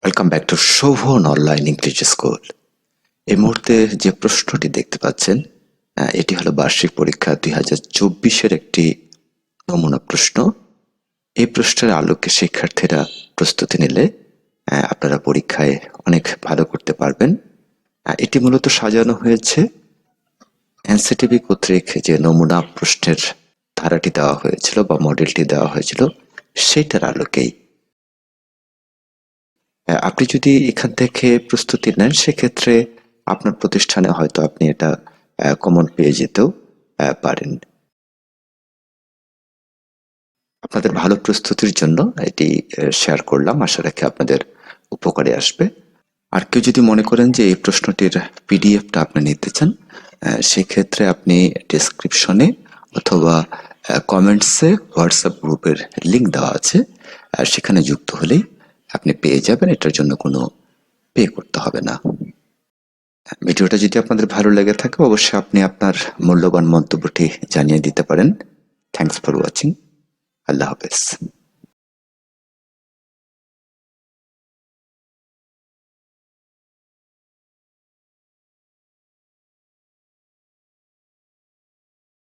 Welcome back to Shobhan online English school. এই মুহূর্তে যে প্রশ্নটি দেখতে পাচ্ছেন এটি হলো বার্ষিক পরীক্ষা 2024-এর একটি নমুনা প্রশ্ন। এই প্রশ্নের আলোকে শিক্ষার্থীরা প্রস্তুতি নিলে আপনারা পরীক্ষায় অনেক ভালো করতে পারবেন। এটি মূলত সাজানো হয়েছে এনসিটিবি কর্তৃক যে নমুনা প্রশ্নের ধারাটি দেওয়া হয়েছিল বা মডেলটি দেওয়া হয়েছিল সেটার আলোকেই। আপনি যদি এখান থেকে প্রস্তুতি নেন সেক্ষেত্রে আপনার প্রতিষ্ঠানে হয়তো আপনি এটা কমন পেয়ে যেতেও পারেন। আপনাদের ভালো প্রস্তুতির জন্য এটি শেয়ার করলাম, আশা রাখি আপনাদের উপকারে আসবে। আর কেউ যদি মনে করেন যে এই প্রশ্নটির পিডিএফটা আপনি নিতে চান, সেক্ষেত্রে আপনি ডেসক্রিপশনে অথবা কমেন্টসে হোয়াটসঅ্যাপ গ্রুপের লিঙ্ক দেওয়া আছে, সেখানে যুক্ত হলেই আপনি পেয়ে যাবেন। এটার জন্য কোনো পে করতে হবে না। ভিডিওটা যদি আপনাদের ভালো লেগে থাকে অবশ্যই আপনি আপনার মূল্যবান মন্তব্যটি জানিয়ে দিতে পারেন। Thanks for watching. আল্লাহ হাফেজ।